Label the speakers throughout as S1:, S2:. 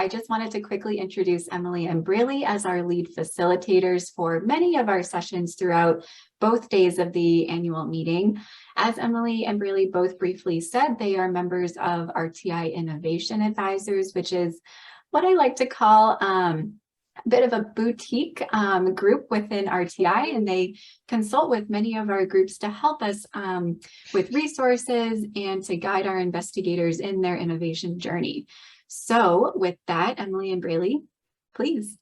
S1: I just wanted to quickly introduce Emily and Braley as our lead facilitators for many of our sessions throughout both days of the annual meeting. As Emily and Braley both briefly said, they are members of RTI Innovation Advisors, which is what I like to call a bit of a boutique group within RTI, and they consult with many of our groups to help us with resources and to guide our investigators in their innovation journey. So with that, Emily and Braley, please.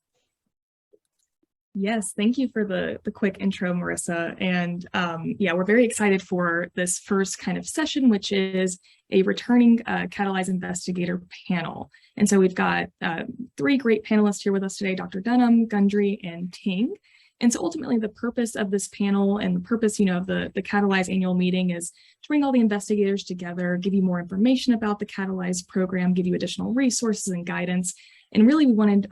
S2: Yes, thank you for the quick intro, Marissa. And yeah, we're very excited for this first kind of session, which is a returning Catalyze investigator panel. And so we've got 3 great panelists here with us today, Dr. Dunham, Gundry, and Ting. And so ultimately the purpose of this panel and the purpose, of the Catalyze annual meeting is to bring all the investigators together, give you more information about the Catalyze program, give you additional resources and guidance. And really we wanted,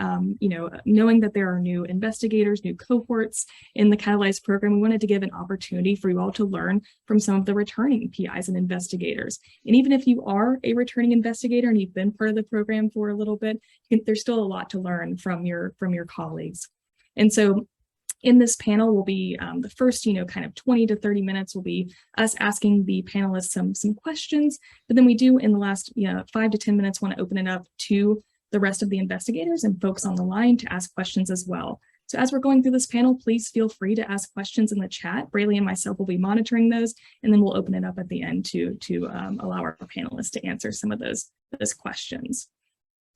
S2: knowing that there are new investigators, new cohorts in the Catalyze program, we wanted to give an opportunity for you all to learn from some of the returning PIs and investigators. And even if you are a returning investigator and you've been part of the program for a little bit, there's still a lot to learn from your colleagues. And so in this panel will be the first, kind of 20 to 30 minutes will be us asking the panelists some questions, but then we do in the last 5 to 10 minutes want to open it up to the rest of the investigators and folks on the line to ask questions as well. So as we're going through this panel, please feel free to ask questions in the chat. Braley and myself will be monitoring those, and then we'll open it up at the end to allow our panelists to answer some of those questions.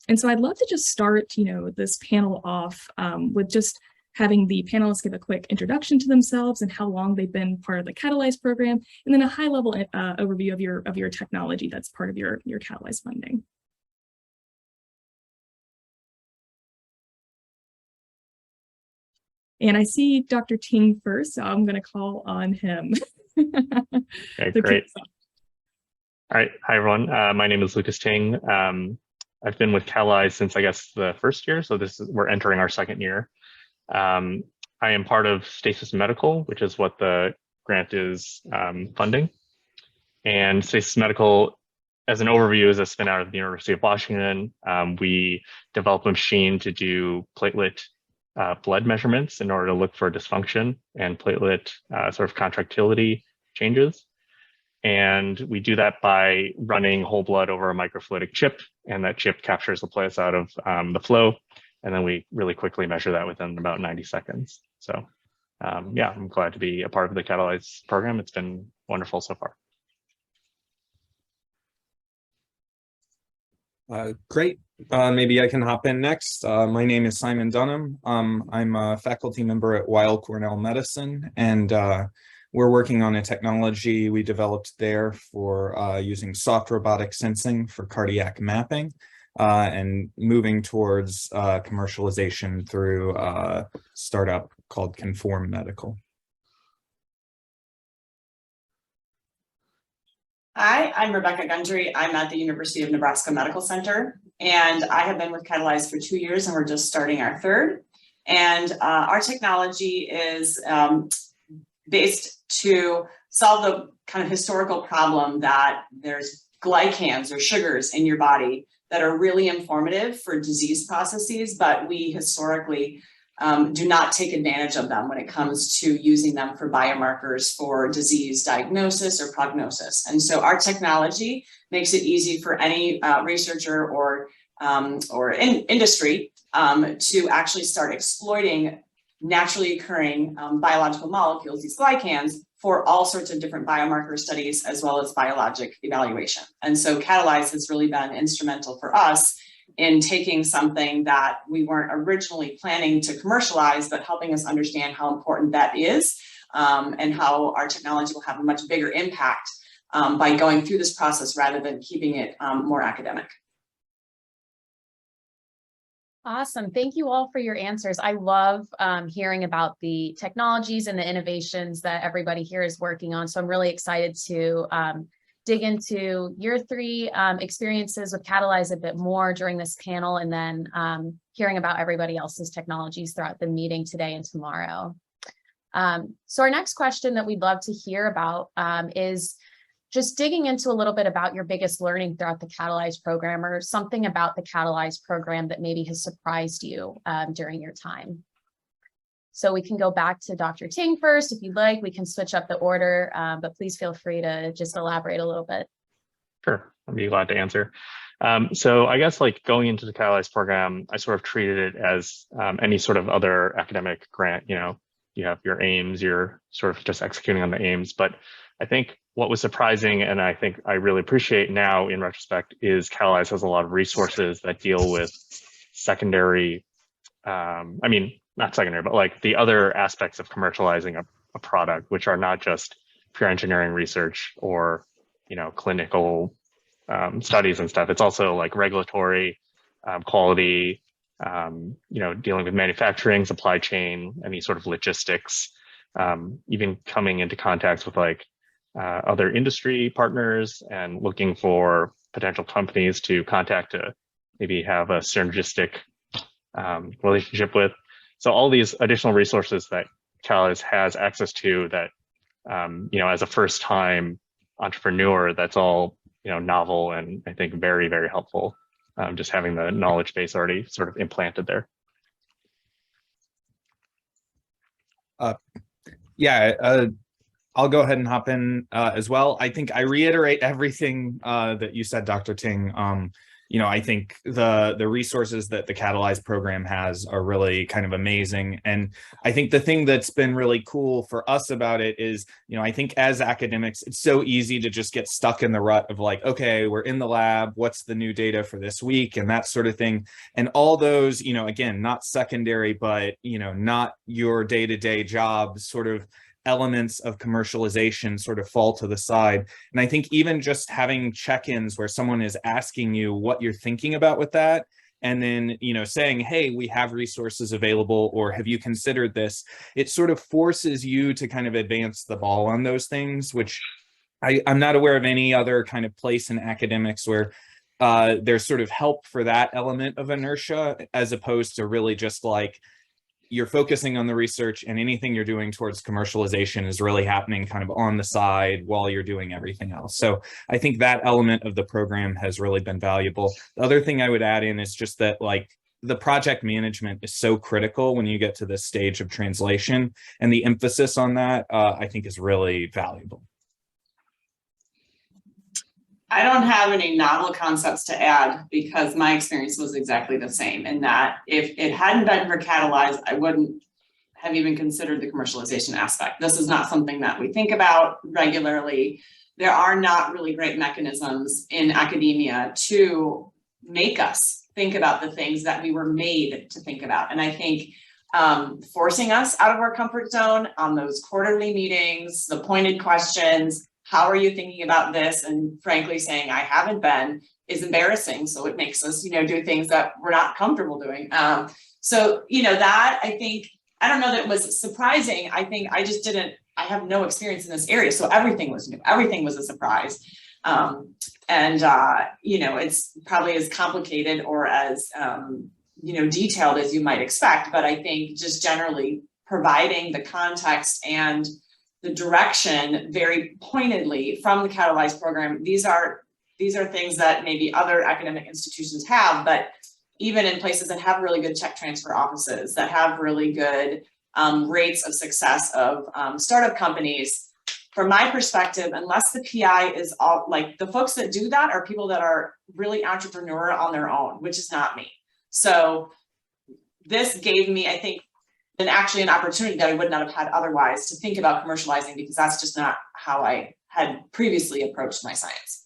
S2: And so I'd love to just start, this panel off with just having the panelists give a quick introduction to themselves and how long they've been part of the Catalyze program, and then a high-level overview of your technology that's part of your Catalyze funding. And I see Dr. Ting first, so I'm going to call on him.
S3: Okay, great. All right, hi everyone. My name is Lucas Ting. I've been with Catalyze since I guess the first year, so we're entering our second year. I am part of Stasis Medical, which is what the grant is funding. And Stasis Medical, as an overview, is a spin out of the University of Washington. We developed a machine to do platelet blood measurements in order to look for dysfunction and platelet sort of contractility changes. And we do that by running whole blood over a microfluidic chip, and that chip captures the platelets out of the flow. And then we really quickly measure that within about 90 seconds. So yeah, I'm glad to be a part of the Catalyze program. It's been wonderful so far.
S4: Great. Maybe I can hop in next. My name is Simon Dunham. I'm a faculty member at Weill Cornell Medicine, and we're working on a technology we developed there for using soft robotic sensing for cardiac mapping and moving towards commercialization through a startup called Conform Medical.
S5: Hi, I'm Rebekah Gundry. I'm at the University of Nebraska Medical Center, and I have been with Catalyze for 2 years, and we're just starting our 3rd. And our technology is based to solve the kind of historical problem that there's glycans or sugars in your body that are really informative for disease processes, but we historically do not take advantage of them when it comes to using them for biomarkers for disease diagnosis or prognosis. And so our technology makes it easy for any researcher or industry to actually start exploiting naturally occurring biological molecules, these glycans, for all sorts of different biomarker studies as well as biologic evaluation. And so Catalyze has really been instrumental for us in taking something that we weren't originally planning to commercialize, but helping us understand how important that is and how our technology will have a much bigger impact by going through this process rather than keeping it more academic.
S6: Awesome. Thank you all for your answers. I love hearing about the technologies and the innovations that everybody here is working on. So I'm really excited to dig into your 3 experiences with Catalyze a bit more during this panel, and then hearing about everybody else's technologies throughout the meeting today and tomorrow. So our next question that we'd love to hear about is, just digging into a little bit about your biggest learning throughout the Catalyze program, or something about the Catalyze program that maybe has surprised you during your time. So we can go back to Dr. Ting first, if you'd like. We can switch up the order, but please feel free to just elaborate a little bit.
S3: Sure, I'd be glad to answer. So I guess like going into the Catalyze program, I sort of treated it as any sort of other academic grant. You know, you have your aims, you're sort of just executing on the aims. But I think what was surprising, and I think I really appreciate now in retrospect, is Catalyze has a lot of resources that deal with secondary, I mean, not secondary, but like the other aspects of commercializing a product, which are not just pure engineering research or, you know, clinical studies and stuff. It's also like regulatory, quality, you know, dealing with manufacturing, supply chain, any sort of logistics, even coming into contact with like other industry partners and looking for potential companies to contact to maybe have a synergistic relationship with. So all these additional resources that Catalyze has access to that, you know, as a first time entrepreneur, that's all, you know, novel and I think very, very helpful. Just having the knowledge base already sort of implanted there.
S4: Yeah, I'll go ahead and hop in as well. I think I reiterate everything that you said, Dr. Ting. You know, I think the resources that the Catalyze program has are really kind of amazing. And I think the thing that's been really cool for us about it is, you know, I think as academics, it's so easy to just get stuck in the rut of like, okay, we're in the lab, what's the new data for this week and that sort of thing. And all those, you know, again, not secondary, but, you know, not your day-to-day job sort of elements of commercialization sort of fall to the side. And I think even just having check-ins where someone is asking you what you're thinking about with that, and then, you know, saying, hey, we have resources available, or have you considered this? It sort of forces you to kind of advance the ball on those things, which I'm not aware of any other kind of place in academics where there's sort of help for that element of inertia, as opposed to really just like, you're focusing on the research and anything you're doing towards commercialization is really happening kind of on the side while you're doing everything else. So I think that element of the program has really been valuable. The other thing I would add in is just that like the project management is so critical when you get to this stage of translation, and the emphasis on that I think is really valuable.
S5: I don't have any novel concepts to add because my experience was exactly the same, in that if it hadn't been for Catalyze, I wouldn't have even considered the commercialization aspect. This is not something that we think about regularly. There are not really great mechanisms in academia to make us think about the things that we were made to think about. And I think forcing us out of our comfort zone on those quarterly meetings, the pointed questions, how are you thinking about this? And frankly, saying I haven't been is embarrassing. So it makes us, you know, do things that we're not comfortable doing. So, you know, that I think, I don't know that it was surprising. I think I just didn't, I have no experience in this area. So everything was new. Everything was a surprise. You know, it's probably as complicated or as, you know, detailed as you might expect. But I think just generally providing the context and the direction very pointedly from the Catalyze program. These are things that maybe other academic institutions have, but even in places that have really good tech transfer offices, that have really good rates of success of startup companies, from my perspective, unless the PI is all, like the folks that do that are people that are really entrepreneurial on their own, which is not me. So this gave me, I think, and actually an opportunity that I would not have had otherwise to think about commercializing, because that's just not how I had previously approached my science.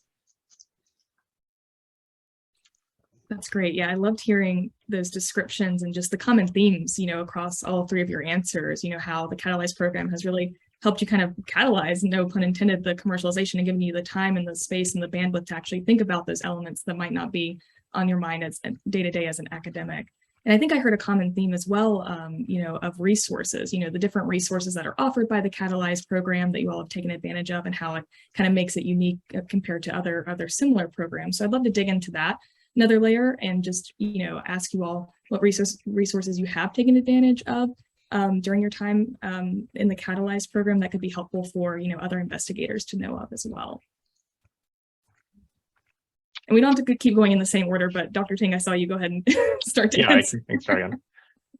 S2: That's great. Yeah, I loved hearing those descriptions and just the common themes, you know, across all three of your answers, you know, how the Catalyze program has really helped you kind of catalyze, no pun intended, the commercialization and giving you the time and the space and the bandwidth to actually think about those elements that might not be on your mind as day-to-day as an academic. And I think I heard a common theme as well, you know, of resources, you know, the different resources that are offered by the Catalyze program that you all have taken advantage of and how it kind of makes it unique compared to other similar programs. So I'd love to dig into that another layer and just, you know, ask you all what resources you have taken advantage of during your time in the Catalyze program that could be helpful for, you know, other investigators to know of as well. And we don't have to keep going in the same order, but Dr. Ting, I saw you go ahead and start to
S3: Yeah, I
S2: answer.
S3: can start again.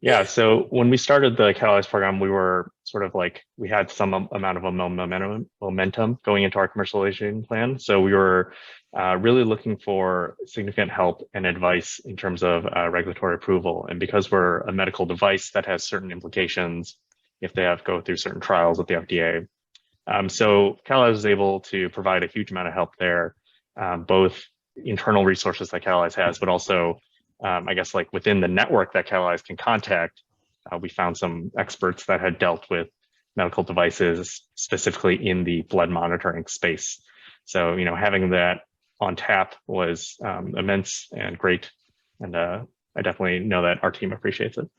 S3: Yeah, so when we started the Catalyze program, we were sort of like, we had some amount of a momentum going into our commercialization plan. So we were really looking for significant help and advice in terms of regulatory approval. And because we're a medical device, that has certain implications if they have to go through certain trials with the FDA. So Catalyze was able to provide a huge amount of help there, both internal resources that Catalyze has, but also I guess like within the network that Catalyze can contact, we found some experts that had dealt with medical devices specifically in the blood monitoring space. So, having that on tap was immense and great. And I definitely know that our team appreciates it.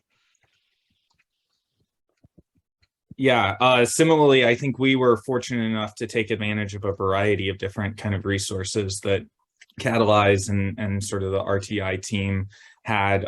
S4: Yeah, similarly, I think we were fortunate enough to take advantage of a variety of different kind of resources that Catalyze and sort of the RTI team had.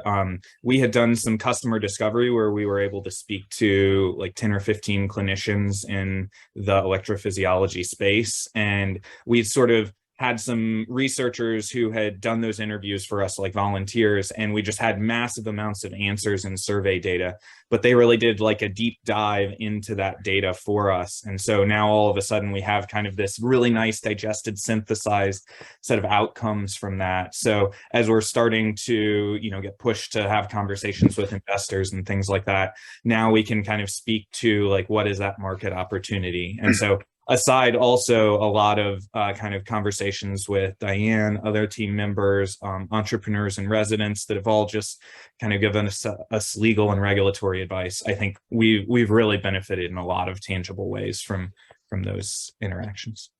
S4: We had done some customer discovery where we were able to speak to like 10 or 15 clinicians in the electrophysiology space. And we sort of had some researchers who had done those interviews for us like volunteers, and we just had massive amounts of answers and survey data, but they really did like a deep dive into that data for us. And so now all of a sudden we have kind of this really nice digested, synthesized set of outcomes from that. So as we're starting to, get pushed to have conversations with investors and things like that, now we can kind of speak to like, what is that market opportunity? And so aside also a lot of kind of conversations with Diane, other team members, entrepreneurs and residents that have all just kind of given us legal and regulatory advice. I think we've really benefited in a lot of tangible ways from those interactions.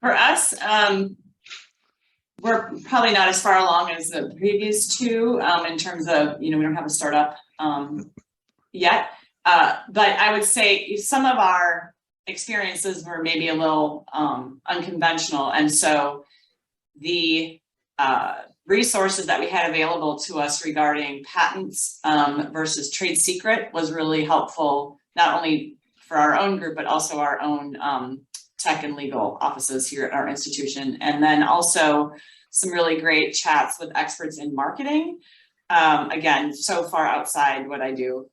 S5: For us, we're probably not as far along as the previous two in terms of, we don't have a startup yet. But I would say some of our experiences were maybe a little unconventional. And so the resources that we had available to us regarding patents versus trade secret was really helpful, not only for our own group, but also our own tech and legal offices here at our institution. And then also some really great chats with experts in marketing. Again, so far outside what I do.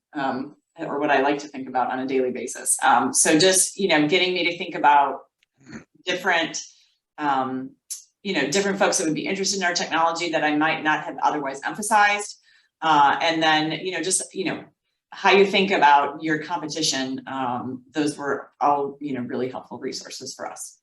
S5: Or what I like to think about on a daily basis. So just, getting me to think about different, different folks that would be interested in our technology that I might not have otherwise emphasized. And then, how you think about your competition. Those were all, really helpful resources for us.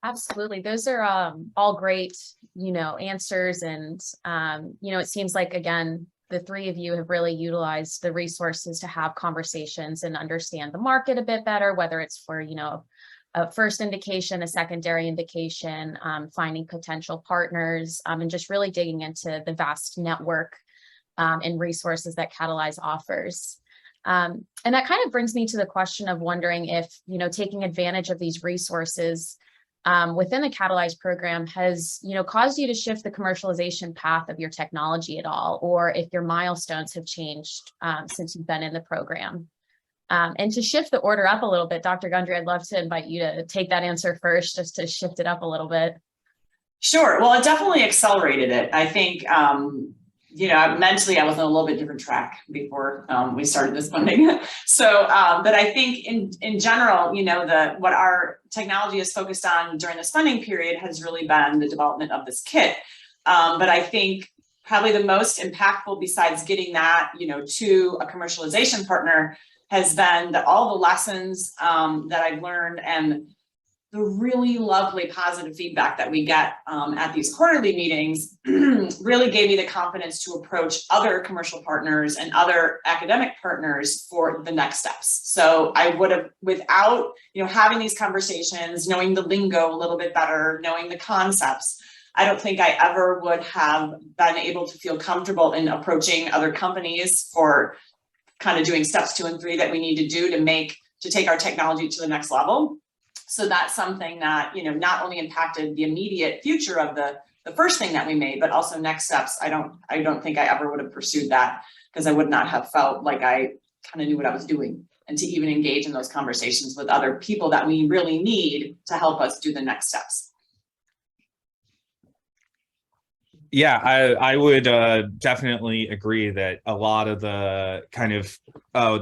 S6: Absolutely. Those are all great, answers. And, it seems like, again, the three of you have really utilized the resources to have conversations and understand the market a bit better, whether it's for, a first indication, a secondary indication, finding potential partners, and just really digging into the vast network and resources that Catalyze offers. And that kind of brings me to the question of wondering if, taking advantage of these resources within the Catalyze program has, caused you to shift the commercialization path of your technology at all, or if your milestones have changed since you've been in the program. And to shift the order up a little bit, Dr. Gundry, I'd love to invite you to take that answer first, just to shift it up a little bit.
S5: Sure. Well, it definitely accelerated it. I think, mentally I was on a little bit different track before we started this funding. So, but I think in general, what our technology is focused on during this funding period has really been the development of this kit. But I think probably the most impactful, besides getting that, to a commercialization partner, has been all the lessons that I've learned and the really lovely positive feedback that we get at these quarterly meetings really gave me the confidence to approach other commercial partners and other academic partners for the next steps. So I would have, without having these conversations, knowing the lingo a little bit better, knowing the concepts, I don't think I ever would have been able to feel comfortable in approaching other companies for kind of doing steps 2 and 3 that we need to do to take our technology to the next level. So that's something that, not only impacted the immediate future of the first thing that we made, but also next steps. I don't think I ever would have pursued that because I would not have felt like I kind of knew what I was doing and to even engage in those conversations with other people that we really need to help us do the next steps.
S4: Yeah, I would definitely agree that a lot of the kind of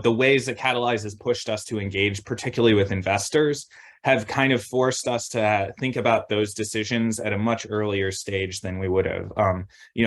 S4: the ways that Catalyze has pushed us to engage, particularly with investors, have kind of forced us to think about those decisions at a much earlier stage than we would have.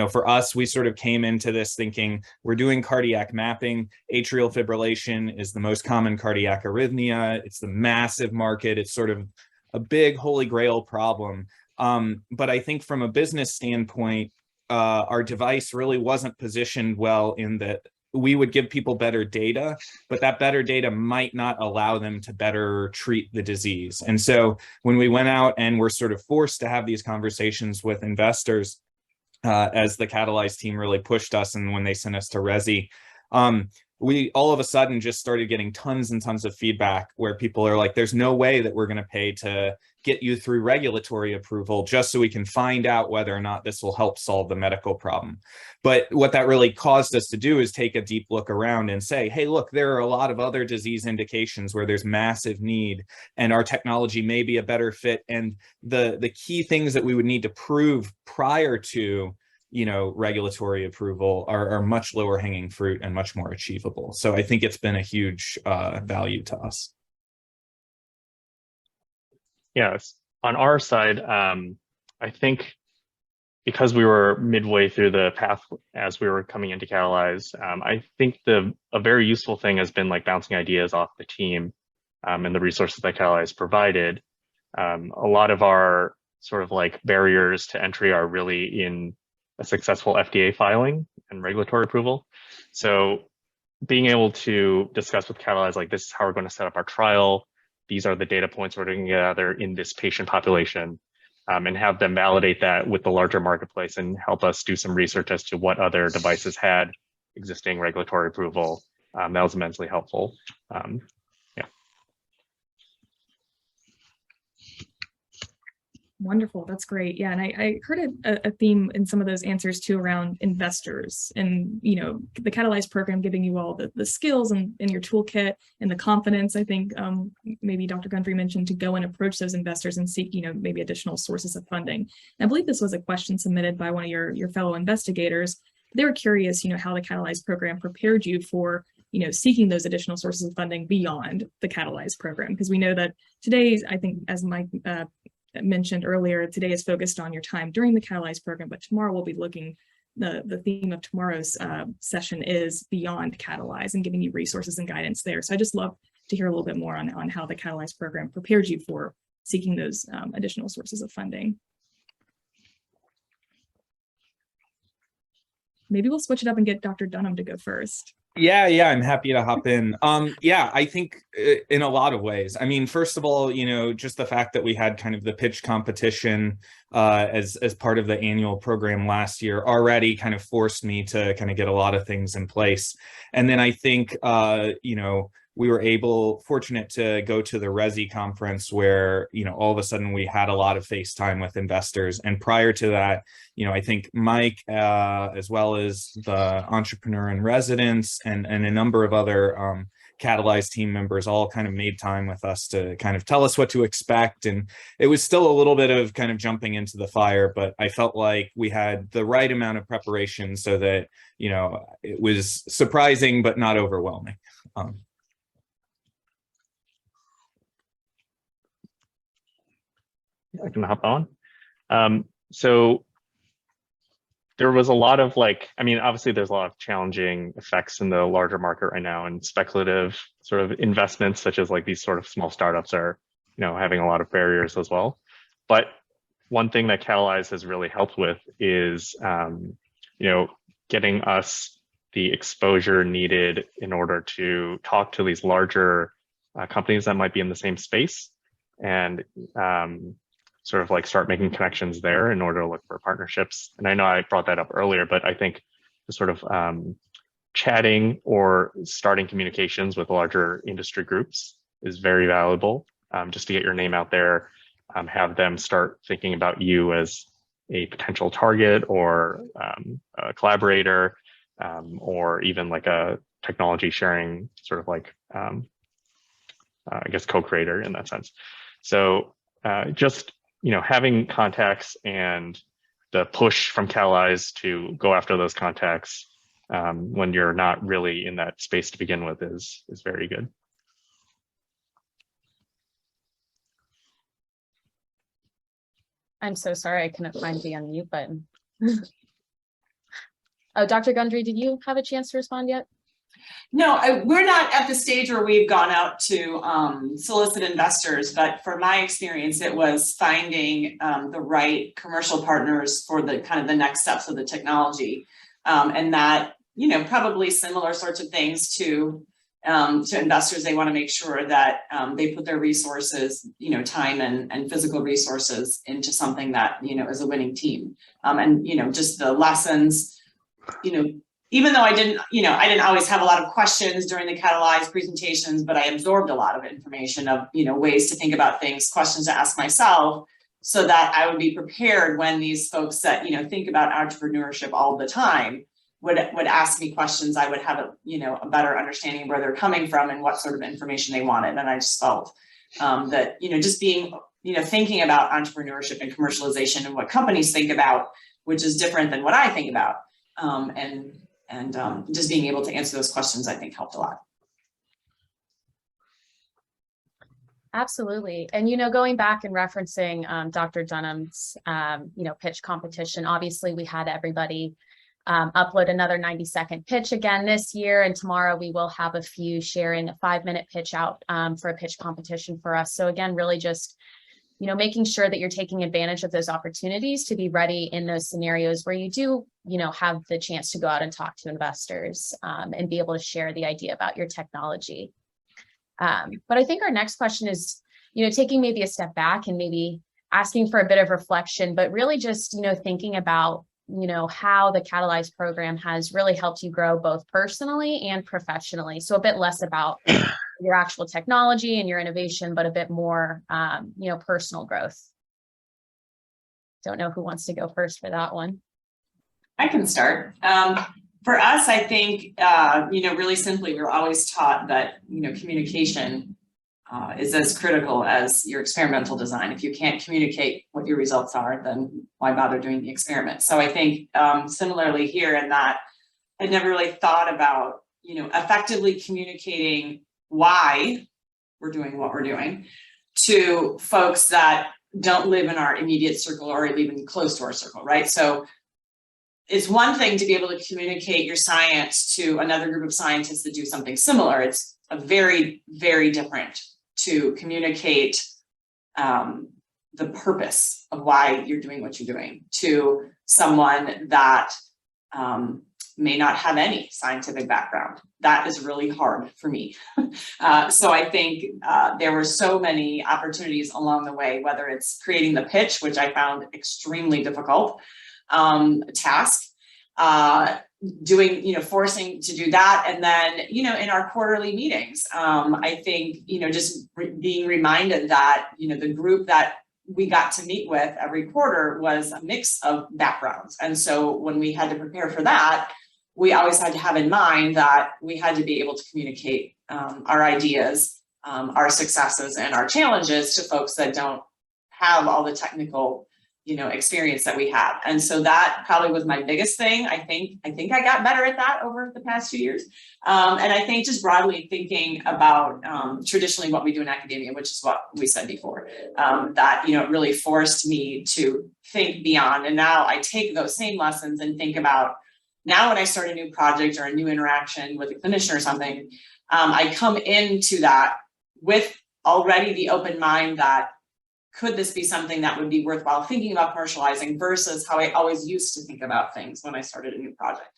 S4: For us, we sort of came into this thinking we're doing cardiac mapping. Atrial fibrillation is the most common cardiac arrhythmia. It's the massive market. It's sort of a big holy grail problem. But I think from a business standpoint, our device really wasn't positioned well in that we would give people better data, but that better data might not allow them to better treat the disease. And so when we went out and were sort of forced to have these conversations with investors, as the Catalyze team really pushed us, and when they sent us to Resi, we all of a sudden just started getting tons and tons of feedback where people are like, there's no way that we're going to pay to get you through regulatory approval just so we can find out whether or not this will help solve the medical problem. But what that really caused us to do is take a deep look around and say, hey, look, there are a lot of other disease indications where there's massive need and our technology may be a better fit. And the key things that we would need to prove prior to regulatory approval are much lower hanging fruit and much more achievable. So I think it's been a huge value to us.
S3: Yes, on our side, I think because we were midway through the path as we were coming into Catalyze, I think a very useful thing has been like bouncing ideas off the team and the resources that Catalyze provided. A lot of our sort of like barriers to entry are really in a successful FDA filing and regulatory approval. So being able to discuss with Catalyze, like, this is how we're going to set up our trial. These are the data points we're going to gather in this patient population, and have them validate that with the larger marketplace and help us do some research as to what other devices had existing regulatory approval. That was immensely helpful.
S2: Wonderful. That's great. Yeah. And I heard a theme in some of those answers too around investors and, the Catalyze program giving you all the skills and in your toolkit and the confidence. I think maybe Dr. Gundry mentioned to go and approach those investors and seek, maybe additional sources of funding. And I believe this was a question submitted by one of your fellow investigators. They were curious, how the Catalyze program prepared you for seeking those additional sources of funding beyond the Catalyze program. Because we know that today, I think, as Mike mentioned earlier, today is focused on your time during the Catalyze program, but tomorrow we'll be looking, the theme of tomorrow's session is beyond Catalyze and giving you resources and guidance there. So I just love to hear a little bit more on how the Catalyze program prepared you for seeking those additional sources of funding. Maybe we'll switch it up and get Dr. Dunham to go first.
S4: Yeah, I'm happy to hop in. I think in a lot of ways. I mean, first of all, just the fact that we had kind of the pitch competition as part of the annual program last year already kind of forced me to kind of get a lot of things in place. And then I think, we were fortunate to go to the Resi conference where, all of a sudden we had a lot of face time with investors. And prior to that, I think Mike, as well as the entrepreneur in residence and a number of other Catalyze team members all kind of made time with us to kind of tell us what to expect. And it was still a little bit of kind of jumping into the fire, but I felt like we had the right amount of preparation so that, it was surprising, but not overwhelming.
S3: I can hop on. So there was a lot of obviously there's a lot of challenging effects in the larger market right now, and speculative sort of investments such as like these sort of small startups are, having a lot of barriers as well. But one thing that Catalyze has really helped with is, getting us the exposure needed in order to talk to these larger companies that might be in the same space, and sort of like start making connections there in order to look for partnerships. And I know I brought that up earlier, but I think the sort of chatting or starting communications with larger industry groups is very valuable, just to get your name out there, have them start thinking about you as a potential target or a collaborator, or even like a technology sharing sort of like I guess, co-creator in that sense. So just, having contacts and the push from Catalyze to go after those contacts when you're not really in that space to begin with is very good.
S6: I'm so sorry, I couldn't find the unmute button. Oh, Dr. Gundry, did you have a chance to respond yet?
S5: No, we're not at the stage where we've gone out to solicit investors, but for my experience, it was finding the right commercial partners for the kind of the next steps of the technology. And that, probably similar sorts of things to investors. They want to make sure that they put their resources, time and physical resources into something that, is a winning team. And, just the lessons, even though I didn't always have a lot of questions during the Catalyze presentations, but I absorbed a lot of information of, ways to think about things, questions to ask myself, so that I would be prepared when these folks that, think about entrepreneurship all the time would ask me questions. I would have a better understanding of where they're coming from and what sort of information they wanted. And I just felt that, just being, thinking about entrepreneurship and commercialization and what companies think about, which is different than what I think about. And just being able to answer those questions, I think, helped a lot.
S6: Absolutely. And, going back and referencing Dr. Dunham's, pitch competition, obviously we had everybody upload another 90-second pitch again this year. And tomorrow we will have a few sharing a 5-minute pitch out for a pitch competition for us. So again, really just, making sure that you're taking advantage of those opportunities to be ready in those scenarios where you do, have the chance to go out and talk to investors and be able to share the idea about your technology. But I think our next question is, taking maybe a step back and maybe asking for a bit of reflection, but really just, thinking about, how the Catalyze program has really helped you grow both personally and professionally. So a bit less about your actual technology and your innovation, but a bit more, personal growth. Don't know who wants to go first for that one.
S5: I can start. For us, I think, really simply, we were always taught that, communication is as critical as your experimental design. If you can't communicate what your results are, then why bother doing the experiment? So I think similarly here in that I never really thought about, effectively communicating why we're doing what we're doing to folks that don't live in our immediate circle or even close to our circle, right? So it's one thing to be able to communicate your science to another group of scientists that do something similar. It's a very, very different to communicate the purpose of why you're doing what you're doing to someone that may not have any scientific background. That is really hard for me. So I think there were so many opportunities along the way, whether it's creating the pitch, which I found extremely difficult task, forcing to do that. And then, in our quarterly meetings, I think, just being reminded that, the group that we got to meet with every quarter was a mix of backgrounds. And so when we had to prepare for that, we always had to have in mind that we had to be able to communicate our ideas, our successes and our challenges to folks that don't have all the technical experience that we have. And so that probably was my biggest thing. I think I got better at that over the past few years. And I think just broadly thinking about traditionally what we do in academia, which is what we said before, that, it really forced me to think beyond. And now I take those same lessons and think about now when I start a new project or a new interaction with a clinician or something, I come into that with already the open mind that could this be something that would be worthwhile thinking about commercializing versus how I always used to think about things when I started a new project,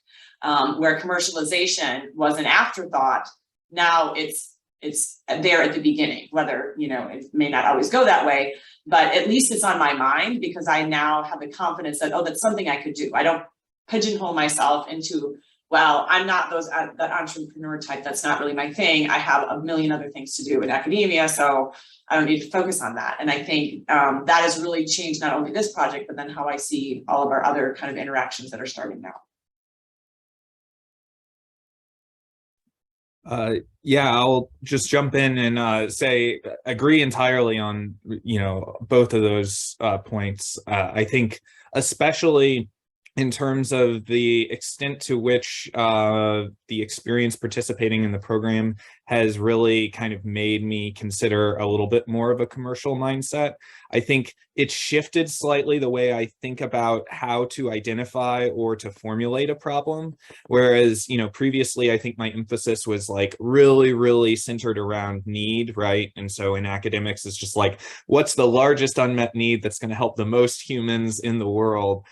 S5: where commercialization was an afterthought. Now it's there at the beginning, whether, it may not always go that way, but at least it's on my mind because I now have the confidence that, oh, that's something I could do. I don't pigeonhole myself into, well, I'm not that entrepreneur type. That's not really my thing. I have a million other things to do in academia, so I don't need to focus on that. And I think that has really changed not only this project, but then how I see all of our other kind of interactions that are starting now.
S4: Yeah, I'll just jump in and say agree entirely on, both of those points. I think especially in terms of the extent to which the experience participating in the program has really kind of made me consider a little bit more of a commercial mindset. I think it shifted slightly the way I think about how to identify or to formulate a problem. Whereas, previously I think my emphasis was like really centered around need, right? And so in academics, it's just like, what's the largest unmet need that's going to help the most humans in the world?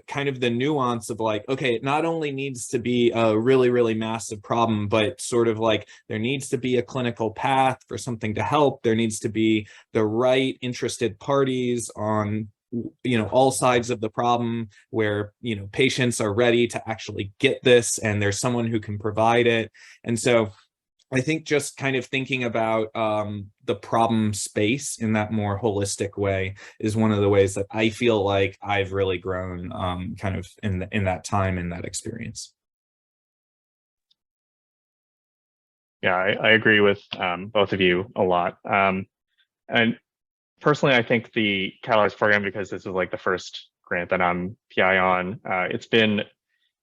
S4: Kind of the nuance of like, okay, it not only needs to be a really massive problem, but sort of like there needs to be a clinical path for something to help. There needs to be the right interested parties on all sides of the problem where patients are ready to actually get this and there's someone who can provide it. And so I think just kind of thinking about the problem space in that more holistic way is one of the ways that I feel like I've really grown kind of in that time, in that experience.
S3: Yeah, I agree with both of you a lot. And personally, I think the Catalyze program, because this is like the first grant that I'm PI on, it's been,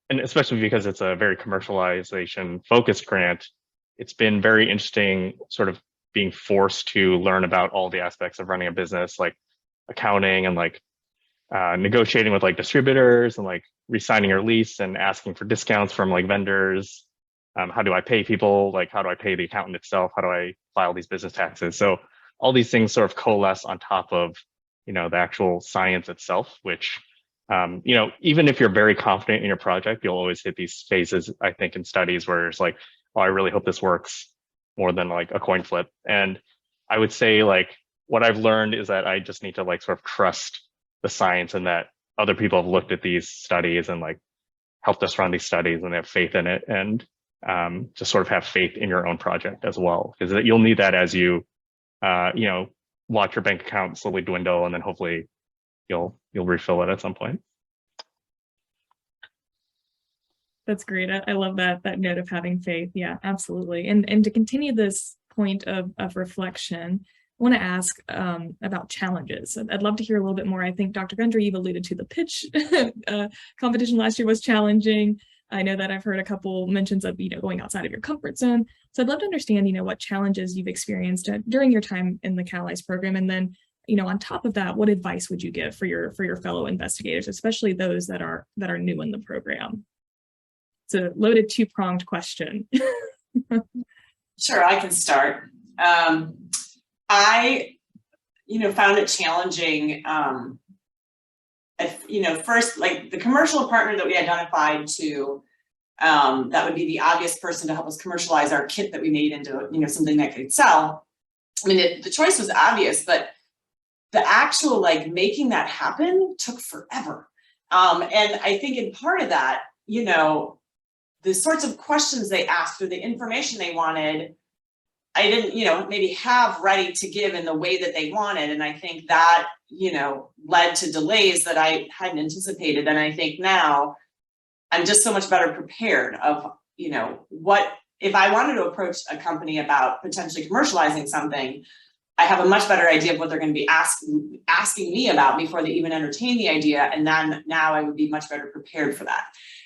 S3: and especially because it's a very commercialization focused grant, it's been very interesting sort of being forced to learn about all the aspects of running a business, like accounting and like negotiating with like distributors and like re-signing your lease and asking for discounts from like vendors. How do I pay people? Like, how do I pay the accountant itself? How do I file these business taxes? So all these things sort of coalesce on top of, the actual science itself, which, even if you're very confident in your project, you'll always hit these phases, I think, in studies where it's like, oh, I really hope this works, more than like a coin flip. And I would say like what I've learned is that I just need to like sort of trust the science and that other people have looked at these studies and like helped us run these studies and they have faith in it, and just sort of have faith in your own project as well, because you'll need that as you watch your bank account slowly dwindle, and then hopefully you'll refill it at some point.
S2: That's great. I love that note of having faith. Yeah, absolutely. And to continue this point of reflection, I want to ask about challenges. I'd love to hear a little bit more. I think Dr. Gundry, you've alluded to the pitch competition last year was challenging. I know that I've heard a couple mentions of, going outside of your comfort zone. So I'd love to understand, what challenges you've experienced during your time in the Catalyze program. And then, on top of that, what advice would you give for your fellow investigators, especially those that are new in the program? It's a loaded two-pronged question.
S5: Sure, I can start. I, found it challenging. First, like the commercial partner that we identified to, that would be the obvious person to help us commercialize our kit that we made into, something that could sell. I mean, the choice was obvious, but the actual like making that happen took forever. And I think in part of that, the sorts of questions they asked or the information they wanted, I didn't, maybe have ready to give in the way that they wanted. And I think that, led to delays that I hadn't anticipated. And I think now I'm just so much better prepared of, what, if I wanted to approach a company about potentially commercializing something, I have a much better idea of what they're going to be asking me about before they even entertain the idea. And then now I would be much better prepared for that.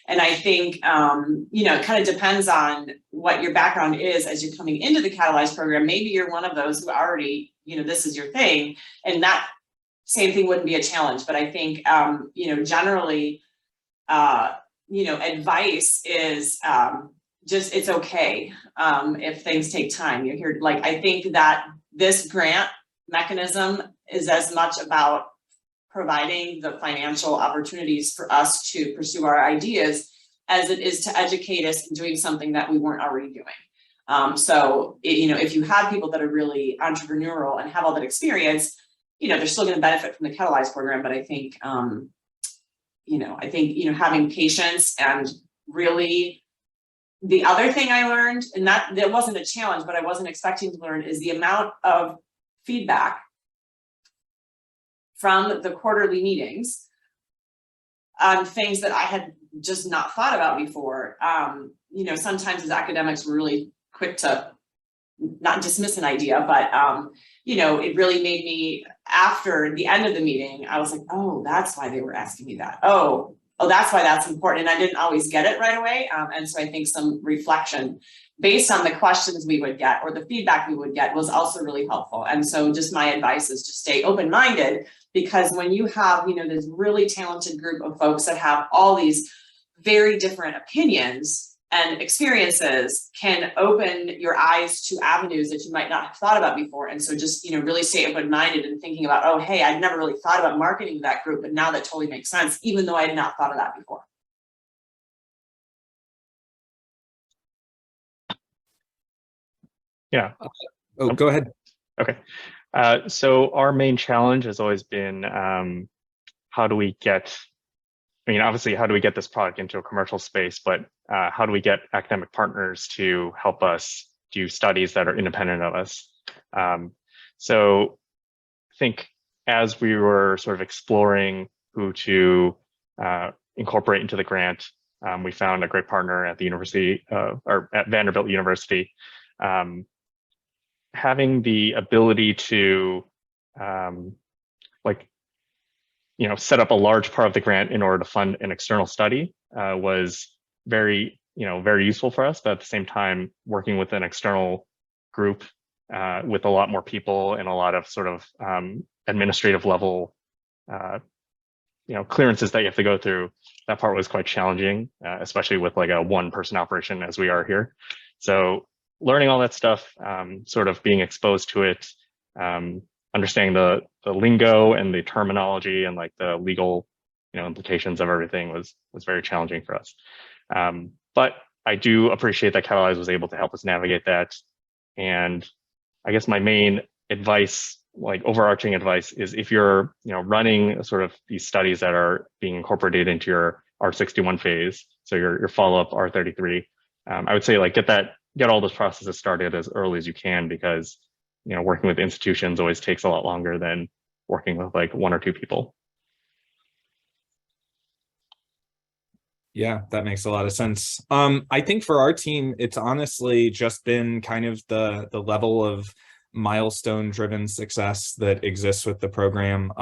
S5: And I think, it kind of depends on what your background is as you're coming into the Catalyze program. Maybe you're one of those who already, this is your thing, and that same thing wouldn't be a challenge. But I think, generally, advice is just, it's okay if things take time. You're here, like, I think that this grant mechanism is as much about providing the financial opportunities for us to pursue our ideas as it is to educate us in doing something that we weren't already doing. So, if you have people that are really entrepreneurial and have all that experience, they're still going to benefit from the Catalyze program. But I think, having patience and really, the other thing I learned, and that wasn't a challenge, but I wasn't expecting to learn, is the amount of feedback from the quarterly meetings on things that I had just not thought about before. Sometimes as academics, we're really quick to not dismiss an idea, but you know, it really made me, after the end of the meeting, I was like, oh, that's why they were asking me that. Oh, that's why that's important. And I didn't always get it right away. And so I think some reflection based on the questions we would get or the feedback we would get was also really helpful. And so just my advice is to stay open-minded, because when you have, you know, this really talented group of folks that have all these very different opinions and experiences, can open your eyes to avenues that you might not have thought about before. And so just, you know, really stay open-minded and thinking about, oh, hey, I'd never really thought about marketing to that group, but now that totally makes sense, even though I had not thought of that before.
S3: Yeah.
S4: Oh, go ahead.
S3: Okay. So our main challenge has always been how do we get, I mean, obviously, how do we get this product into a commercial space, but how do we get academic partners to help us do studies that are independent of us? So I think as we were sort of exploring who to incorporate into the grant, we found a great partner at the university, or at Vanderbilt University. Having the ability to set up a large part of the grant in order to fund an external study was very useful for us. But at the same time, working with an external group with a lot more people and a lot of sort of administrative level clearances that you have to go through, that part was quite challenging, especially with like a one-person operation as we are here. So learning all that stuff, sort of being exposed to it, understanding the lingo and the terminology and like the legal, implications of everything was very challenging for us. But I do appreciate that Catalyze was able to help us navigate that. And I guess my main advice, like overarching advice, is if you're, running sort of these studies that are being incorporated into your R61 phase, so your follow-up R33, I would say like get all those processes started as early as you can, because working with institutions always takes a lot longer than working with like one or two people.
S4: Yeah, that makes a lot of sense. I think for our team, it's honestly just been kind of the level of milestone driven success that exists with the program.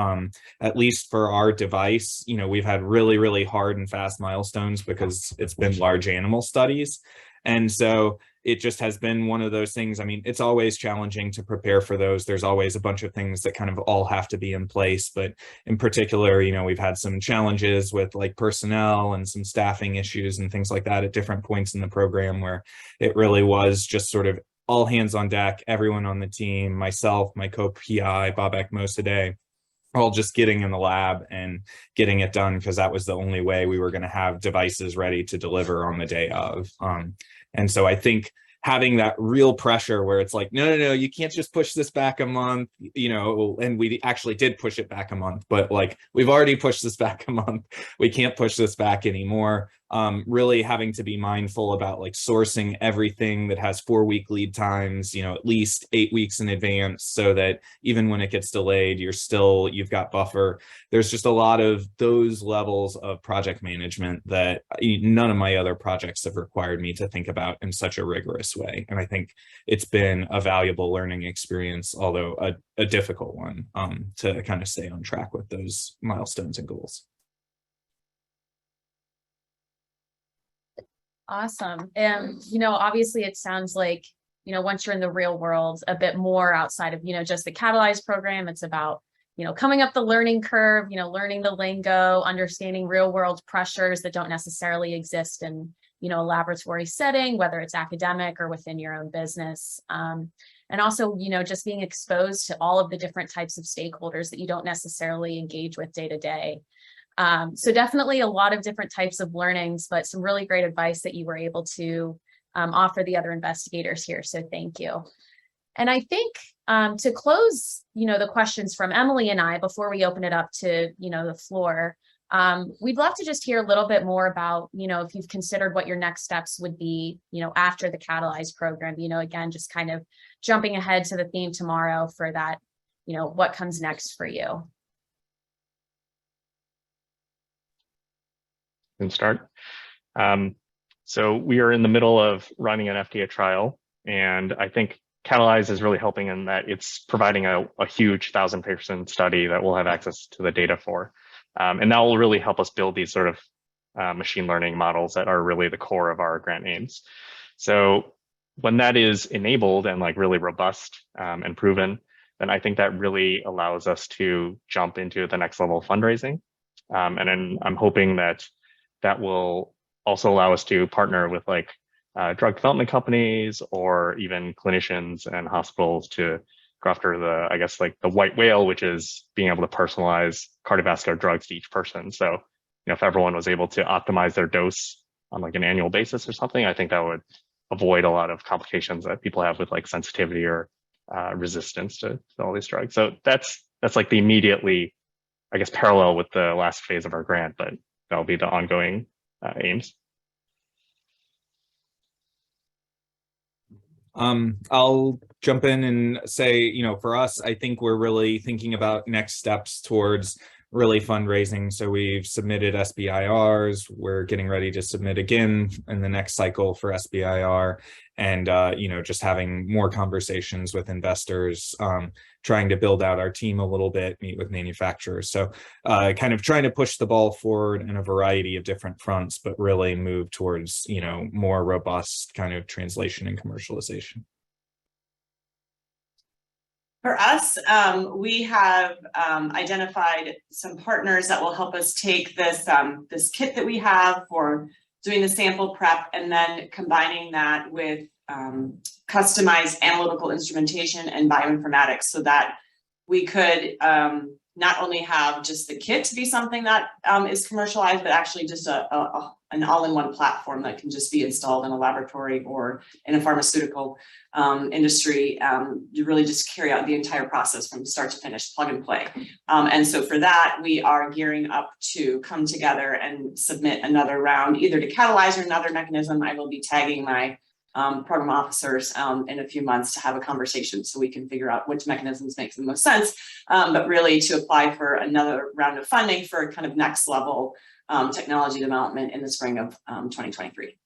S4: At least for our device, we've had really, really hard and fast milestones because it's been large animal studies. And so it just has been one of those things. I mean, it's always challenging to prepare for those. There's always a bunch of things that kind of all have to be in place. But in particular, we've had some challenges with like personnel and some staffing issues and things like that at different points in the program, where it really was just sort of all hands on deck, everyone on the team, myself, my co-PI, Babak Mosadeh, all just getting in the lab and getting it done, because that was the only way we were going to have devices ready to deliver on the day of. And so I think having that real pressure where it's like, no, you can't just push this back a month, and we actually did push it back a month, but like, we've already pushed this back a month. We can't push this back anymore. Really having to be mindful about like sourcing everything that has 4-week lead times, at least 8 weeks in advance, so that even when it gets delayed, you've got buffer. There's just a lot of those levels of project management that none of my other projects have required me to think about in such a rigorous way. And I think it's been a valuable learning experience, although a difficult one, to kind of stay on track with those milestones and goals.
S6: Awesome. And, obviously it sounds like, once you're in the real world, a bit more outside of, just the Catalyze program, it's about, coming up the learning curve, learning the lingo, understanding real world pressures that don't necessarily exist in, a laboratory setting, whether it's academic or within your own business. And also, just being exposed to all of the different types of stakeholders that you don't necessarily engage with day to day. So definitely a lot of different types of learnings, but some really great advice that you were able to offer the other investigators here. So thank you. And I think to close, the questions from Emily and I, before we open it up to, the floor, we'd love to just hear a little bit more about, if you've considered what your next steps would be, after the Catalyze program, again, just kind of jumping ahead to the theme tomorrow for that, what comes next for you.
S3: And start. So we are in the middle of running an FDA trial. And I think Catalyze is really helping in that it's providing a huge 1,000-person study that we'll have access to the data for. And that will really help us build these sort of machine learning models that are really the core of our grant aims. So when that is enabled and like really robust and proven, then I think that really allows us to jump into the next level of fundraising. And then I'm hoping that that will also allow us to partner with like drug development companies or even clinicians and hospitals to go after the, I guess, like the white whale, which is being able to personalize cardiovascular drugs to each person. So, if everyone was able to optimize their dose on like an annual basis or something, I think that would avoid a lot of complications that people have with like sensitivity or resistance to all these drugs. So that's like the immediately, I guess, parallel with the last phase of our grant, but that'll be the ongoing aims.
S4: I'll jump in and say, for us, I think we're really thinking about next steps towards really fundraising. So we've submitted SBIRs. We're getting ready to submit again in the next cycle for SBIR, and just having more conversations with investors, trying to build out our team a little bit, meet with manufacturers. So kind of trying to push the ball forward in a variety of different fronts, but really move towards, more robust kind of translation and commercialization.
S5: For us, we have identified some partners that will help us take this, this kit that we have for doing the sample prep and then combining that with customized analytical instrumentation and bioinformatics so that we could not only have just the kit to be something that is commercialized, but actually just an all-in-one platform that can just be installed in a laboratory or in a pharmaceutical industry to really just carry out the entire process from start to finish, plug and play. And so for that, we are gearing up to come together and submit another round, either to Catalyze or another mechanism. I will be tagging my program officers in a few months to have a conversation so we can figure out which mechanisms make the most sense, but really to apply for another round of funding for kind of next level technology development in the spring of 2023.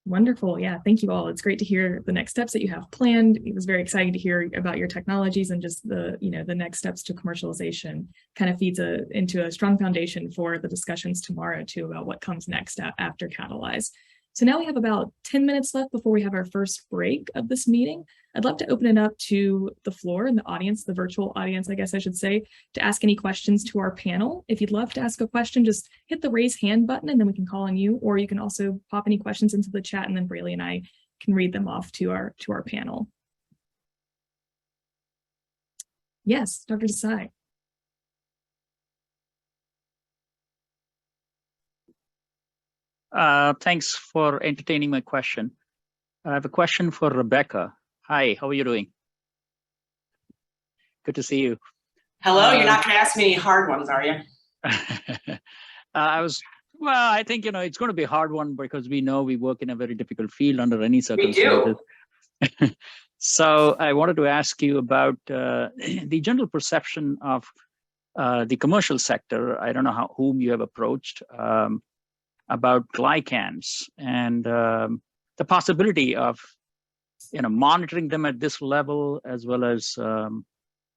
S2: Wonderful. Yeah, thank you all. It's great to hear the next steps that you have planned. It was very exciting to hear about your technologies and just the, the next steps to commercialization. Kind of feeds into a strong foundation for the discussions tomorrow too about what comes next after Catalyze. So now we have about 10 minutes left before we have our first break of this meeting. I'd love to open it up to the floor and the audience, the virtual audience, I guess I should say, to ask any questions to our panel. If you'd love to ask a question, just hit the raise hand button and then we can call on you, or you can also pop any questions into the chat and then Braley and I can read them off to our panel. Yes, Dr. Desai.
S7: Thanks for entertaining my question. I have a question for Rebekah. Hi, how are you doing? Good to see you.
S5: Hello, you're not going to ask me any hard ones, are you?
S7: I think, it's going to be a hard one because we know we work in a very difficult field under any circumstances.
S5: We do.
S7: So I wanted to ask you about the general perception of the commercial sector. I don't know whom you have approached about glycans and the possibility of monitoring them at this level, as well as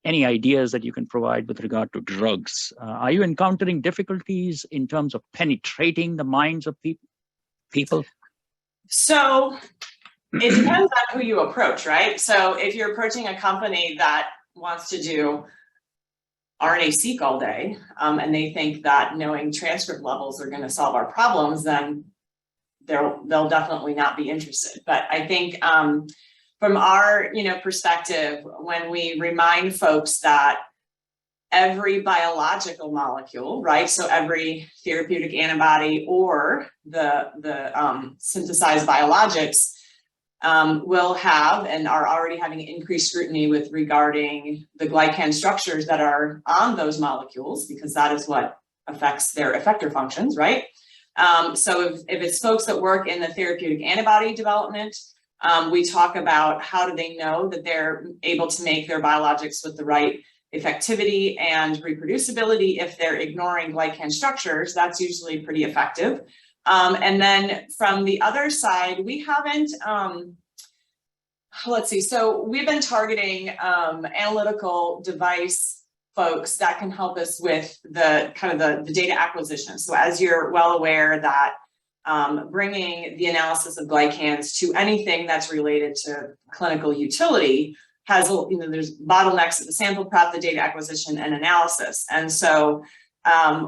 S7: any ideas that you can provide with regard to drugs. Are you encountering difficulties in terms of penetrating the minds of people?
S5: So it depends on who you approach, right? So if you're approaching a company that wants to do RNA-seq all day, and they think that knowing transcript levels are going to solve our problems, then they'll definitely not be interested. But I think from our perspective, when we remind folks that every biological molecule, right? So every therapeutic antibody or the synthesized biologics will have and are already having increased scrutiny with regarding the glycan structures that are on those molecules, because that is what affects their effector functions, right? So if it's folks that work in the therapeutic antibody development, we talk about how do they know that they're able to make their biologics with the right effectivity and reproducibility. If they're ignoring glycan structures, that's usually pretty effective. And then from the other side, we haven't, let's see. So we've been targeting analytical device folks that can help us with the kind of the data acquisition. So as you're well aware that bringing the analysis of glycans to anything that's related to clinical utility has, there's bottlenecks at the sample prep, the data acquisition and analysis. And so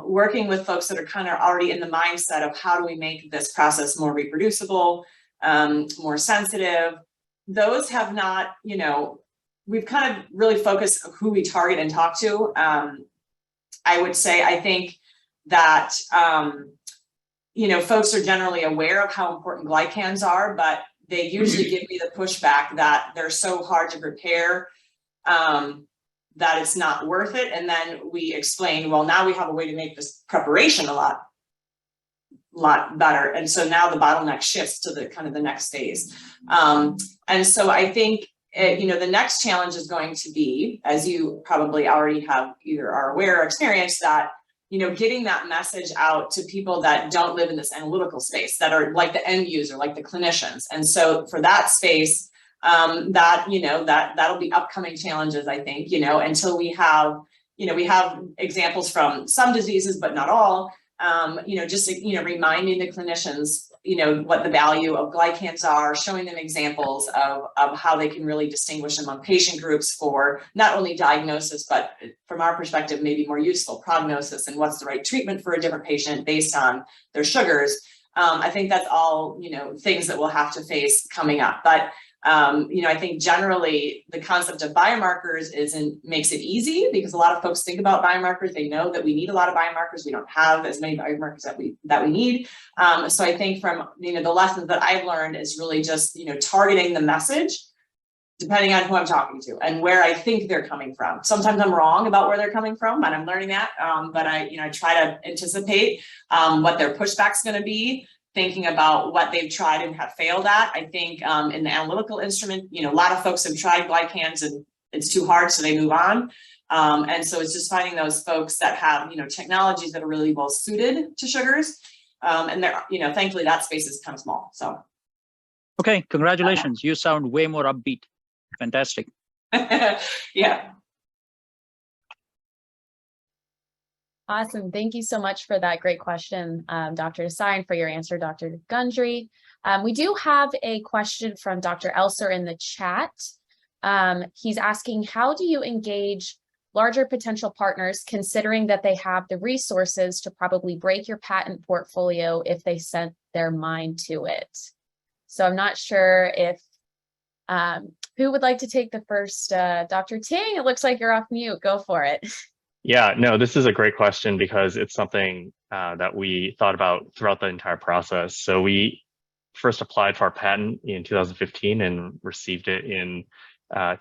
S5: working with folks that are kind of already in the mindset of how do we make this process more reproducible, more sensitive, those have not, we've kind of really focused on who we target and talk to. I would say, I think that, folks are generally aware of how important glycans are, but they usually give me the pushback that they're so hard to prepare that it's not worth it. And then we explain, well, now we have a way to make this preparation a lot better. And so now the bottleneck shifts to the kind of the next phase. And so I think, the next challenge is going to be, as you probably already have either are aware or experienced, that, getting that message out to people that don't live in this analytical space, that are like the end user, like the clinicians. And so for that space, that'll be upcoming challenges, I think, until we have, we have examples from some diseases, but not all, just, reminding the clinicians, what the value of glycans are, showing them examples of how they can really distinguish among patient groups for not only diagnosis, but from our perspective, maybe more useful prognosis and what's the right treatment for a different patient based on their sugars. I think that's all, things that we'll have to face coming up. But I think generally the concept of biomarkers makes it easy because a lot of folks think about biomarkers. They know that we need a lot of biomarkers. We don't have as many biomarkers that we need. So I think from, the lessons that I've learned is really just, targeting the message depending on who I'm talking to and where I think they're coming from. Sometimes I'm wrong about where they're coming from and I'm learning that. But I try to anticipate what their pushback's going to be, thinking about what they've tried and have failed at. I think in the analytical instrument, a lot of folks have tried glycans and it's too hard, so they move on. And so it's just finding those folks that have, technologies that are really well suited to sugars. And they're, thankfully that space is kind of small, so.
S7: Okay, congratulations. You sound way more upbeat. Fantastic.
S5: Yeah.
S6: Awesome. Thank you so much for that great question, Dr. Desai, and for your answer, Dr. Gundry. We do have a question from Dr. Elser in the chat. He's asking, how do you engage larger potential partners, considering that they have the resources to probably break your patent portfolio if they set their mind to it? So I'm not sure if, who would like to take the first? Dr. Ting, it looks like you're off mute. Go for it.
S3: Yeah, no, this is a great question because it's something that we thought about throughout the entire process. So we first applied for our patent in 2015 and received it in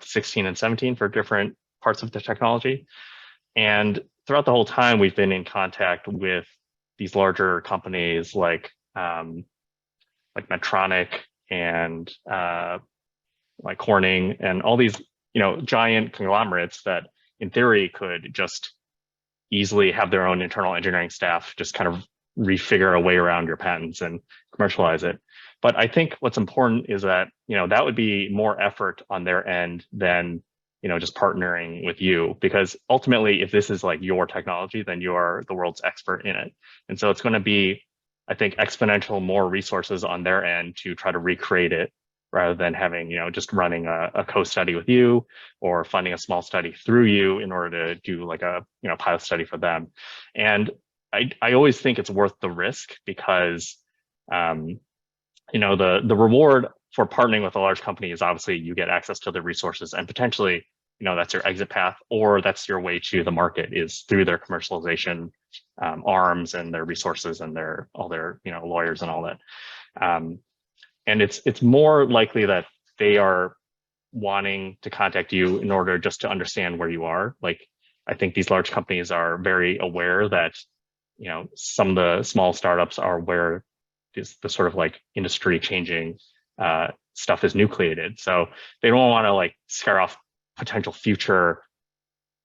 S3: 16 and 17 for different parts of the technology. And throughout the whole time, we've been in contact with these larger companies like Medtronic and like Corning and all these, giant conglomerates that in theory could just easily have their own internal engineering staff, just kind of refigure a way around your patents and commercialize it. But I think what's important is that, that would be more effort on their end than, just partnering with you, because ultimately, if this is like your technology, then you are the world's expert in it. And so it's going to be, I think, exponential more resources on their end to try to recreate it, rather than having, just running a co-study with you or funding a small study through you in order to do like a, pilot study for them. And I always think it's worth the risk because, the reward for partnering with a large company is obviously you get access to the resources and potentially, that's your exit path, or that's your way to the market is through their commercialization arms and their resources and all their lawyers and all that. And it's more likely that they are wanting to contact you in order just to understand where you are. Like, I think these large companies are very aware that, some of the small startups are where the sort of like industry changing stuff is nucleated. So they don't want to like scare off potential future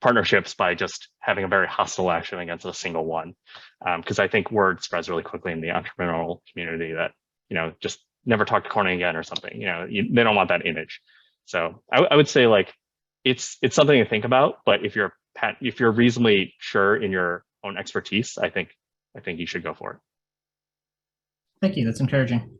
S3: partnerships by just having a very hostile action against a single one. Because I think word spreads really quickly in the entrepreneurial community that, just never talk to Corning again or something. They don't want that image. So I would say like it's something to think about. But if you're reasonably sure in your own expertise, I think you should go for it.
S8: Thank you. That's encouraging.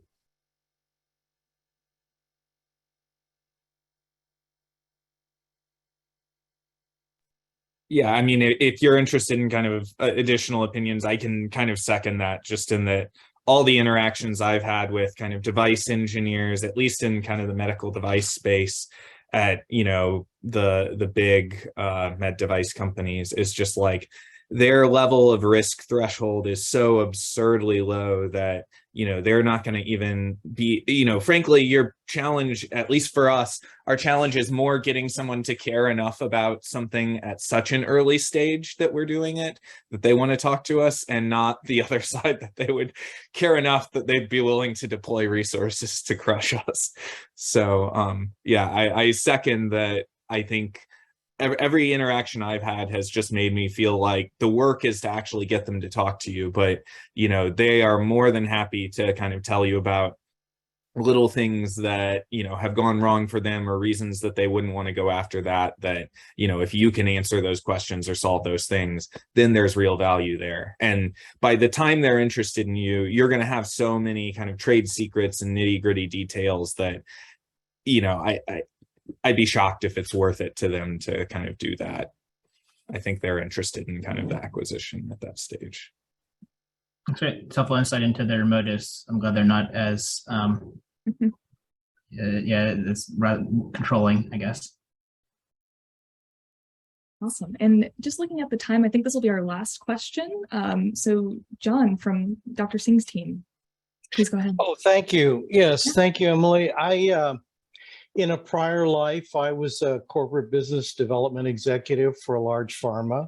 S4: Yeah, I mean, if you're interested in kind of additional opinions, I can kind of second that, just in that all the interactions I've had with kind of device engineers, at least in kind of the medical device space at, the big med device companies, is just like their level of risk threshold is so absurdly low that, they're not going to even be, frankly, your challenge, at least for us, our challenge is more getting someone to care enough about something at such an early stage that we're doing it, that they want to talk to us, and not the other side, that they would care enough that they'd be willing to deploy resources to crush us. So, yeah, I second that. I think every interaction I've had has just made me feel like the work is to actually get them to talk to you, but they are more than happy to kind of tell you about little things that have gone wrong for them, or reasons that they wouldn't want to go after that if you can answer those questions or solve those things, then there's real value there. And by the time they're interested in you, you're going to have so many kind of trade secrets and nitty-gritty details that I'd be shocked if it's worth it to them to kind of do that. I think they're interested in kind of the acquisition at that stage.
S8: That's right. It's helpful insight into their motives. I'm glad they're not as, it's rather controlling, I guess.
S2: Awesome. And just looking at the time, I think this will be our last question. So John from Dr. Singh's team, please go ahead.
S9: Oh, thank you. Yes, thank you, Emily. In a prior life, I was a corporate business development executive for a large pharma.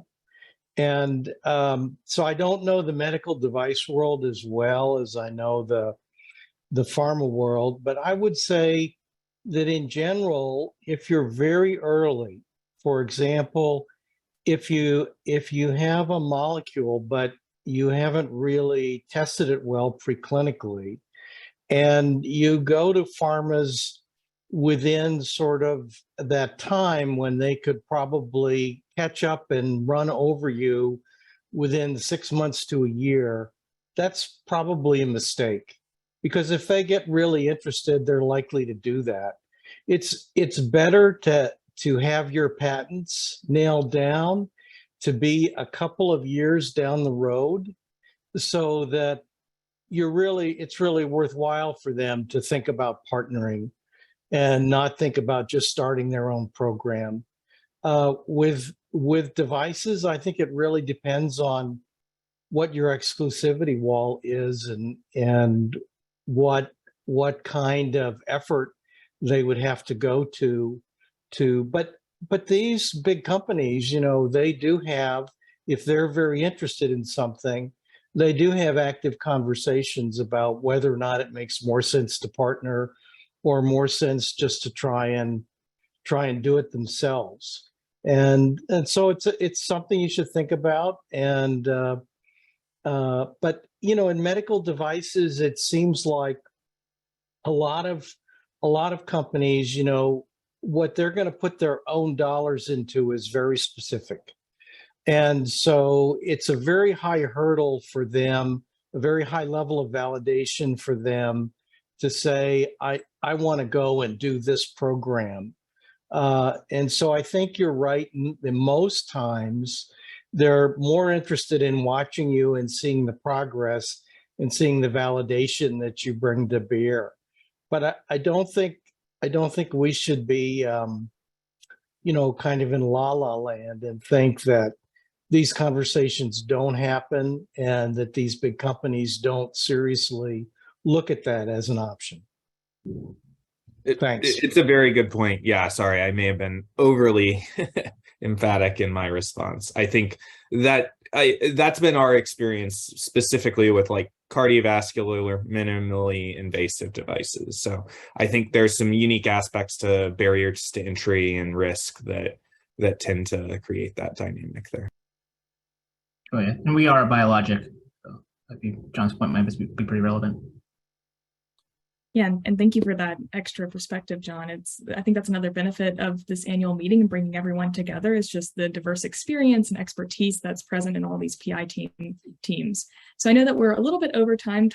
S9: And so I don't know the medical device world as well as I know the pharma world, but I would say that in general, if you're very early, for example, if you have a molecule, but you haven't really tested it well preclinically, and you go to pharmas within sort of that time when they could probably catch up and run over you within 6 months to a year, that's probably a mistake. Because if they get really interested, they're likely to do that. It's better to have your patents nailed down, to be a couple of years down the road, so that it's really worthwhile for them to think about partnering and not think about just starting their own program. With devices, I think it really depends on what your exclusivity wall is and what kind of effort they would have to go to. But these big companies, they do have, if they're very interested in something, they do have active conversations about whether or not it makes more sense to partner, or more sense just to try and do it themselves. And so it's something you should think about. And but in medical devices, it seems like a lot of companies, what they're going to put their own dollars into is very specific. And so it's a very high hurdle for them, a very high level of validation for them to say, I want to go and do this program. And so I think you're right. In most times, they're more interested in watching you and seeing the progress and seeing the validation that you bring to bear. But I don't think we should be, kind of in la land and think that these conversations don't happen and that these big companies don't seriously look at that as an option. Thanks.
S4: It's a very good point. Yeah, sorry, I may have been overly emphatic in my response. I think that's been our experience specifically with like cardiovascular, minimally invasive devices. So I think there's some unique aspects to barriers to entry and risk that that tend to create that dynamic there.
S8: Oh yeah, and we are a biologic. So John's point might be pretty relevant.
S2: Yeah, and thank you for that extra perspective, John. I think that's another benefit of this annual meeting and bringing everyone together is just the diverse experience and expertise that's present in all these PI teams. So I know that we're a little bit over time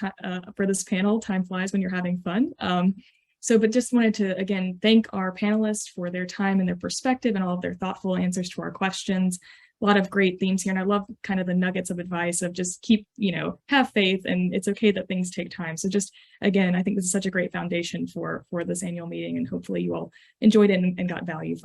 S2: for this panel. Time flies when you're having fun. But just wanted to, again, thank our panelists for their time and their perspective and all of their thoughtful answers to our questions. A lot of great themes here. And I love kind of the nuggets of advice of just keep, have faith, and it's okay that things take time. So just, again, I think this is such a great foundation for this annual meeting, and hopefully you all enjoyed it and got value from it.